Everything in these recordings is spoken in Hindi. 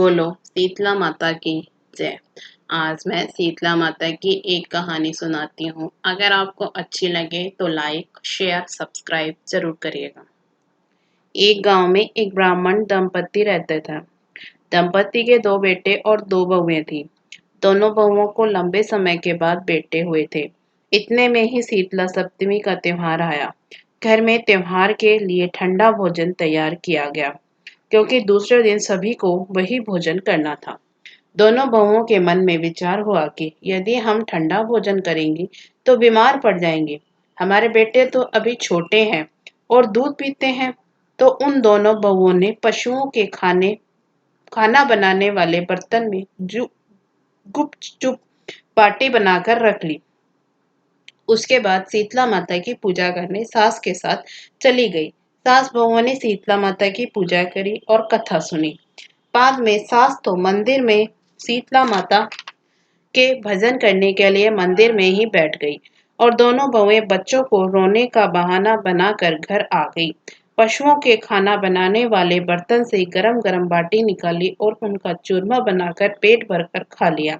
बोलो शीतला माता की जय। आज मैं शीतला माता की एक कहानी सुनाती हूँ। अगर आपको अच्छी लगे तो लाइक शेयर सब्सक्राइब जरूर करिएगा। एक गांव में एक ब्राह्मण दंपति रहते थे। दंपति के दो बेटे और दो बहुएं थी। दोनों बहुओं को लंबे समय के बाद बेटे हुए थे। इतने में ही शीतला सप्तमी का त्योहार आया। घर में त्योहार के लिए ठंडा भोजन तैयार किया गया, क्योंकि दूसरे दिन सभी को वही भोजन करना था। दोनों बहुओं के मन में विचार हुआ कि यदि हम ठंडा भोजन करेंगे तो बीमार पड़ जाएंगे। हमारे बेटे तो अभी छोटे हैं और दूध पीते हैं। तो उन दोनों बहुओं ने पशुओं के खाना बनाने वाले बर्तन में गुपचुप बाटी बनाकर रख ली। उसके बाद शीतला माता की पूजा करने सास के साथ चली गई। सास बहुओं ने शीतला माता की पूजा करी और कथा सुनी। बाद में सास तो मंदिर में शीतला माता के भजन करने के लिए मंदिर में ही बैठ गई और दोनों बहुएं बच्चों को रोने का बहाना बनाकर घर आ गई। पशुओं के खाना बनाने वाले बर्तन से गरम गरम बाटी निकाली और उनका चूरमा बनाकर पेट भरकर खा लिया।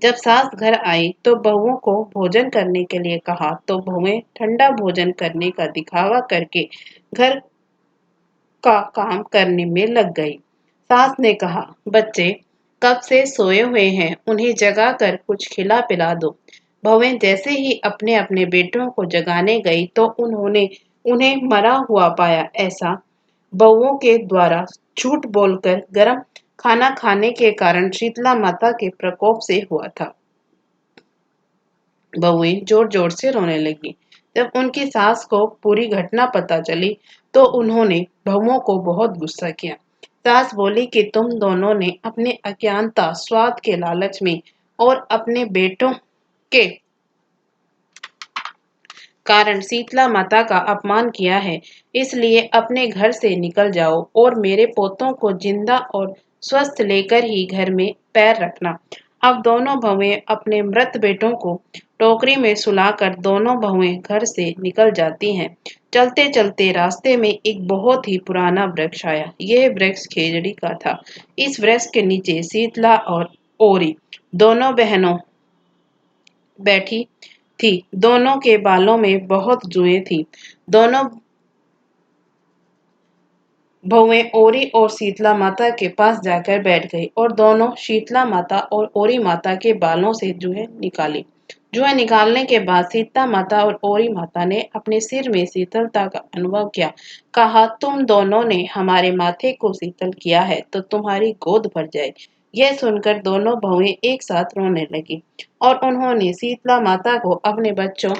जब सास घर आई तो बहुओं को भोजन करने के लिए कहा तो बहुएं ठंडा भोजन करने का दिखावा करके घर का काम करने में लग गई। सास ने कहा, बच्चे कब से सोए हुए हैं, उन्हें जगा कर कुछ खिला पिला दो। बहुएं जैसे ही अपने अपने बेटों को जगाने गई तो उन्होंने उन्हें मरा हुआ पाया। ऐसा बहुओं के द्वारा झूठ बोलकर गरम खाना खाने के कारण शीतला माता के प्रकोप से हुआ था। बहुएं जोर जोर से रोने लगी। जब उनकी सास को पूरी घटना पता चली तो उन्होंने बहुओं को बहुत गुस्सा किया। सास बोली कि तुम दोनों ने अपने अज्ञानता स्वाद के लालच में और अपने बेटों के कारण शीतला माता का अपमान किया है। इसलिए अपने घर से निकल जाओ और मेरे पोतों को जिंदा और स्वस्थ लेकर ही घर में पैर रखना। अब दोनों बहुएं अपने मृत बेटों को टोकरी में सुलाकर दोनों बहुएं घर से निकल जाती हैं। चलते चलते रास्ते में एक बहुत ही पुराना वृक्ष आया। यह वृक्ष खेजड़ी का था। इस वृक्ष के नीचे शीतला और ओरी दोनों बहनों बैठी थी। दोनों के बालों में बहुत जुएं थी। दोनों बहुएं ओरी और शीतला माता के पास जाकर बैठ गई और दोनों शीतला माता और ओरी माता के बालों से जुएं निकाली। जुएं निकालने के बाद सीता माता और ओरी माता ने अपने सिर में शीतलता का अनुभव किया। कहा, तुम दोनों ने हमारे माथे को शीतल किया है तो तुम्हारी गोद भर जाए। यह सुनकर दोनों बहुएं एक साथ रोने लगी और उन्होंने शीतला माता को अपने बच्चों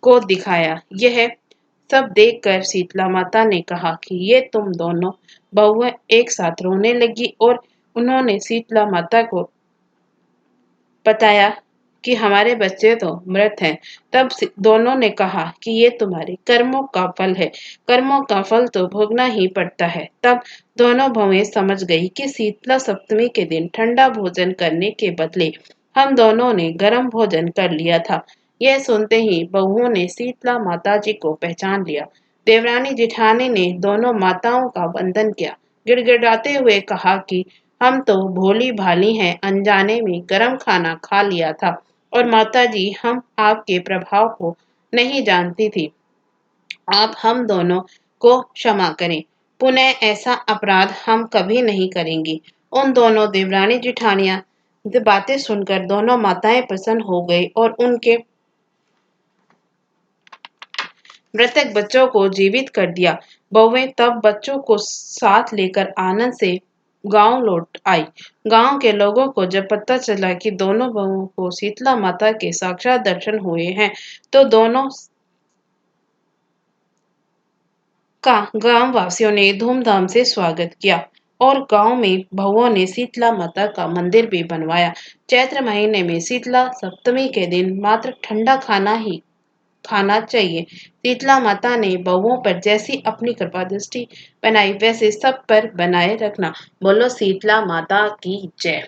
को दिखाया। यह सब देखकर शीतला माता ने कहा कि ये तुम दोनों बहुएं एक साथ रोने लगी और उन्होंने शीतला माता को बताया कि हमारे बच्चे तो मृत हैं। तब दोनों ने कहा कि ये तुम्हारे कर्मों का फल है। कर्मों का फल तो भोगना ही पड़ता है। तब दोनों बहुएं समझ गई कि शीतला सप्तमी के दिन ठंडा भोजन करने के बदले हम दोनों ने गर्म भोजन कर लिया था। यह सुनते ही बहुओं ने शीतला माता जी को पहचान लिया। देवरानी जिठानी ने दोनों माताओं का वंदन किया। गिड़गिड़ाते हुए कहा कि हम तो भोली भाली हैं, अनजाने में गरम खाना खा लिया था और माता जी हम आपके प्रभाव को नहीं जानती थी। आप हम दोनों को क्षमा करें। पुनः ऐसा अपराध हम कभी नहीं करेंगे। उन दोनों देवरानी जिठानियां बातें सुनकर दोनों माताएं प्रसन्न हो गई और उनके मृतक बच्चों को जीवित कर दिया। बहुएं तब बच्चों को साथ लेकर आनंद से गांव लौट आई। गांव के लोगों को जब पता चला कि दोनों बहुओं को शीतला माता के साक्षात दर्शन हुए हैं तो दोनों का गांव वासियों ने धूमधाम से स्वागत किया और गांव में बहुओं ने शीतला माता का मंदिर भी बनवाया। चैत्र महीने में शीतला सप्तमी के दिन मात्र ठंडा खाना ही खाना चाहिए। शीतला माता ने बहुओं पर जैसी अपनी कृपा दृष्टि बनाई वैसे सब पर बनाए रखना। बोलो शीतला माता की जय।